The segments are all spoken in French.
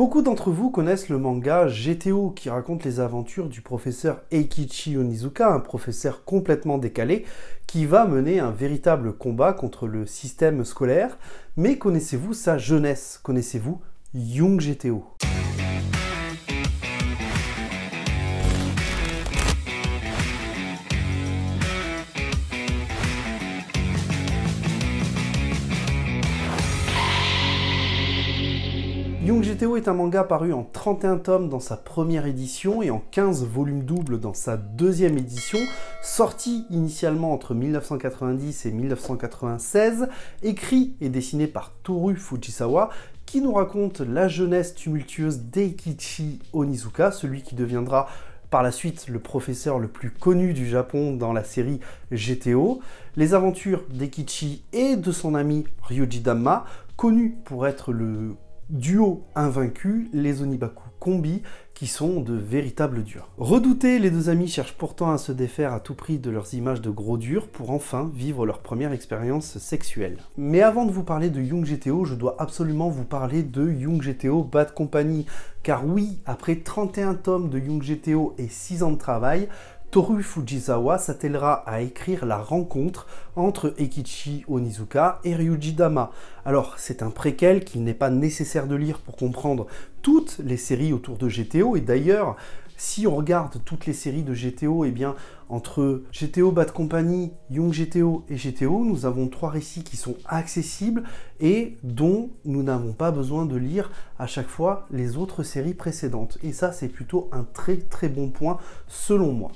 Beaucoup d'entre vous connaissent le manga GTO qui raconte les aventures du professeur Eikichi Onizuka, un professeur complètement décalé qui va mener un véritable combat contre le système scolaire. Mais connaissez-vous sa jeunesse? Connaissez-vous Young GTO? Young GTO est un manga paru en 31 tomes dans sa première édition et en 15 volumes doubles dans sa deuxième édition, sorti initialement entre 1990 et 1996, écrit et dessiné par Toru Fujisawa, qui nous raconte la jeunesse tumultueuse d'Eikichi Onizuka, celui qui deviendra par la suite le professeur le plus connu du Japon dans la série GTO, les aventures d'Eikichi et de son ami Ryuji Dama, connu pour être le duo invaincu, les Onibaku Kombi, qui sont de véritables durs. Redoutés, les deux amis cherchent pourtant à se défaire à tout prix de leurs images de gros durs pour enfin vivre leur première expérience sexuelle. Mais avant de vous parler de Young GTO, je dois absolument vous parler de Young GTO Bad Company, car oui, après 31 tomes de Young GTO et 6 ans de travail, Toru Fujisawa s'attellera à écrire la rencontre entre Eikichi Onizuka et Ryuji Dama. Alors, c'est un préquel qu'il n'est pas nécessaire de lire pour comprendre toutes les séries autour de GTO, et d'ailleurs, si on regarde toutes les séries de GTO, eh bien, entre GTO Bad Company, Young GTO et GTO, nous avons 3 récits qui sont accessibles et dont nous n'avons pas besoin de lire à chaque fois les autres séries précédentes. Et ça, c'est plutôt un très bon point selon moi.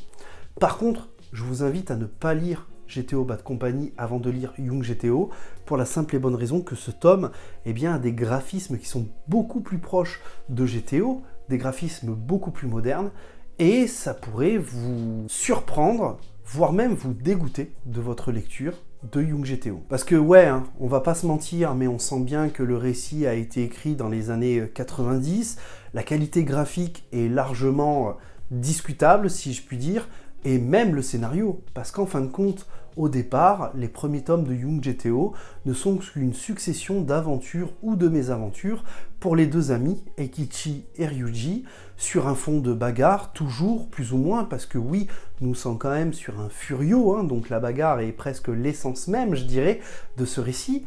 Par contre, je vous invite à ne pas lire GTO Bad Company avant de lire Young GTO, pour la simple et bonne raison que ce tome eh bien, a des graphismes qui sont beaucoup plus proches de GTO, des graphismes beaucoup plus modernes, et ça pourrait vous surprendre, voire même vous dégoûter de votre lecture de Young GTO. Parce que ouais, hein, on va pas se mentir, mais on sent bien que le récit a été écrit dans les années 90, la qualité graphique est largement discutable, si je puis dire, et même le scénario, parce qu'en fin de compte, au départ, les premiers tomes de Young GTO ne sont qu'une succession d'aventures ou de mésaventures pour les deux amis, Eikichi et Ryuji, sur un fond de bagarre, toujours, plus ou moins, parce que oui, nous sommes quand même sur un furio, hein, donc la bagarre est presque l'essence même, je dirais, de ce récit.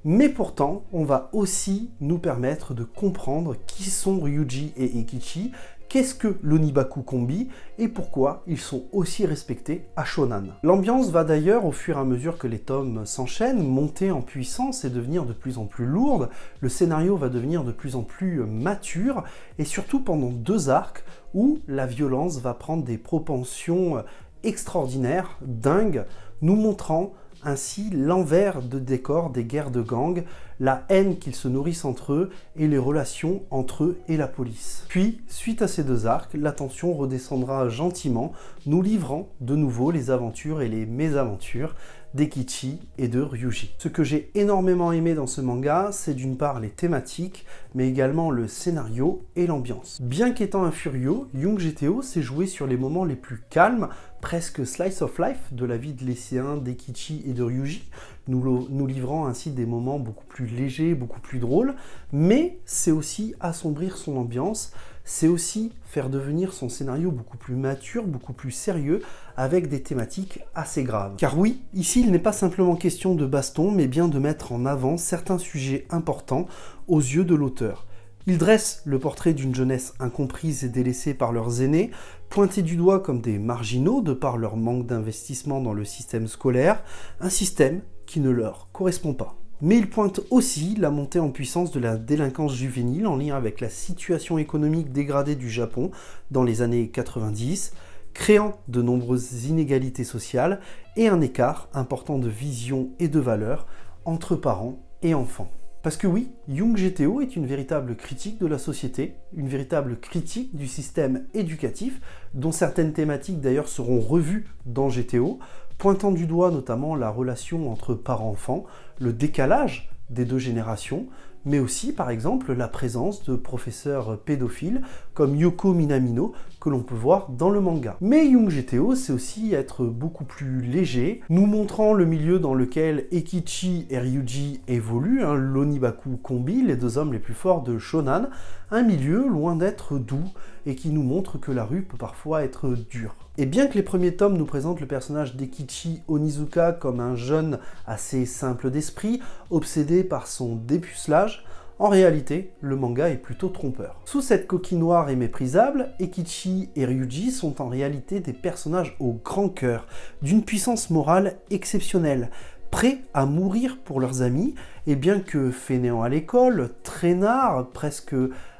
Mais pourtant, on va aussi nous permettre de comprendre qui sont Ryuji et Eikichi, qu'est-ce que l'Onibaku Kombi et pourquoi ils sont aussi respectés à Shonan. L'ambiance va d'ailleurs, au fur et à mesure que les tomes s'enchaînent, monter en puissance et devenir de plus en plus lourde. Le scénario va devenir de plus en plus mature et surtout pendant 2 arcs où la violence va prendre des propensions extraordinaires, dingues, nous montrant ainsi l'envers de décor des guerres de gang, la haine qu'ils se nourrissent entre eux et les relations entre eux et la police. Puis, suite à ces 2 arcs, la tension redescendra gentiment, nous livrant de nouveau les aventures et les mésaventures d'Eikichi et de Ryuji. Ce que j'ai énormément aimé dans ce manga, c'est d'une part les thématiques, mais également le scénario et l'ambiance. Bien qu'étant un furio, Young GTO s'est joué sur les moments les plus calmes, presque slice of life de la vie de lycéens d'Eikichi et de Ryuji, nous livrant ainsi des moments beaucoup plus légers, beaucoup plus drôles, mais c'est aussi assombrir son ambiance, c'est aussi faire devenir son scénario beaucoup plus mature, beaucoup plus sérieux, avec des thématiques assez graves. Car oui, ici il n'est pas simplement question de baston, mais bien de mettre en avant certains sujets importants aux yeux de l'auteur. Il dresse le portrait d'une jeunesse incomprise et délaissée par leurs aînés, pointés du doigt comme des marginaux de par leur manque d'investissement dans le système scolaire, un système qui ne leur correspond pas. Mais il pointe aussi la montée en puissance de la délinquance juvénile en lien avec la situation économique dégradée du Japon dans les années 90, créant de nombreuses inégalités sociales et un écart important de vision et de valeurs entre parents et enfants. Parce que oui, Young GTO est une véritable critique de la société, une véritable critique du système éducatif, dont certaines thématiques d'ailleurs seront revues dans GTO, pointant du doigt notamment la relation entre parents-enfants, le décalage des 2 générations, mais aussi par exemple la présence de professeurs pédophiles comme Yoko Minamino que l'on peut voir dans le manga. Mais Young GTO, c'est aussi être beaucoup plus léger, nous montrant le milieu dans lequel Ekichi et Ryuji évoluent, l'Onibaku Kombi, les deux hommes les plus forts de Shonan, un milieu loin d'être doux et qui nous montre que la rue peut parfois être dure. Et bien que les premiers tomes nous présentent le personnage d'Ekichi Onizuka comme un jeune assez simple d'esprit, obsédé par son dépucelage, en réalité, le manga est plutôt trompeur. Sous cette coquille noire et méprisable, Ekichi et Ryuji sont en réalité des personnages au grand cœur, d'une puissance morale exceptionnelle, prêts à mourir pour leurs amis, et bien que fainéants à l'école, traînards, presque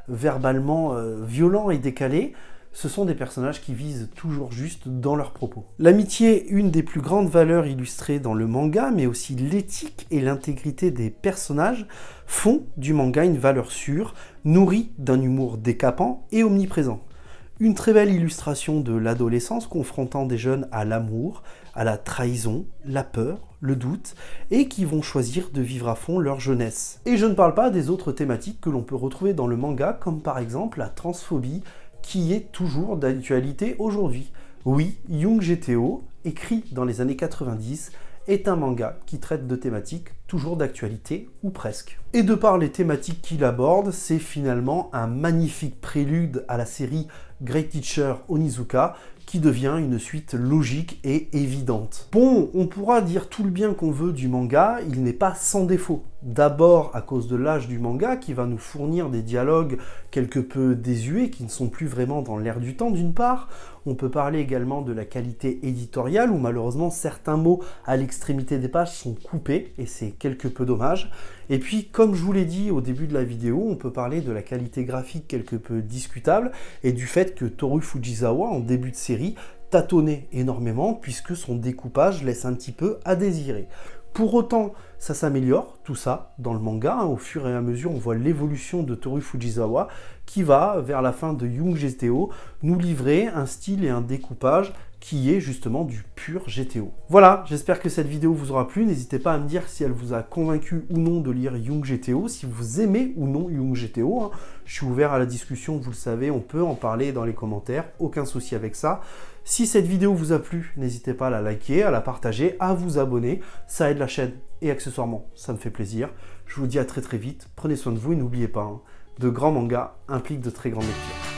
verbalement violents et décalés, ce sont des personnages qui visent toujours juste dans leurs propos. L'amitié, une des plus grandes valeurs illustrées dans le manga, mais aussi l'éthique et l'intégrité des personnages, font du manga une valeur sûre, nourrie d'un humour décapant et omniprésent. Une très belle illustration de l'adolescence confrontant des jeunes à l'amour, à la trahison, la peur, le doute, et qui vont choisir de vivre à fond leur jeunesse. Et je ne parle pas des autres thématiques que l'on peut retrouver dans le manga, comme par exemple la transphobie, qui est toujours d'actualité aujourd'hui. Oui, Young GTO, écrit dans les années 90, est un manga qui traite de thématiques toujours d'actualité, ou presque. Et de par les thématiques qu'il aborde, c'est finalement un magnifique prélude à la série Great Teacher Onizuka, qui devient une suite logique et évidente. Bon, on pourra dire tout le bien qu'on veut du manga, il n'est pas sans défaut. D'abord à cause de l'âge du manga, qui va nous fournir des dialogues quelque peu désuets, qui ne sont plus vraiment dans l'air du temps d'une part. On peut parler également de la qualité éditoriale, où malheureusement certains mots à l'extrémité des pages sont coupés, et c'est quelque peu dommage. Et puis, comme je vous l'ai dit au début de la vidéo, on peut parler de la qualité graphique quelque peu discutable, et du fait que Toru Fujisawa, en début de série, tâtonnait énormément, puisque son découpage laisse un petit peu à désirer. Pour autant, ça s'améliore, tout ça, dans le manga. Au fur et à mesure, on voit l'évolution de Toru Fujisawa qui va, vers la fin de Young GTO, nous livrer un style et un découpage qui est justement du pur GTO. Voilà, j'espère que cette vidéo vous aura plu. N'hésitez pas à me dire si elle vous a convaincu ou non de lire Young GTO, si vous aimez ou non Young GTO. Je suis ouvert à la discussion, vous le savez, on peut en parler dans les commentaires, aucun souci avec ça. Si cette vidéo vous a plu, n'hésitez pas à la liker, à la partager, à vous abonner. Ça aide la chaîne et accessoirement, ça me fait plaisir. Je vous dis à très vite, prenez soin de vous et n'oubliez pas, de grands mangas impliquent de très grandes lectures.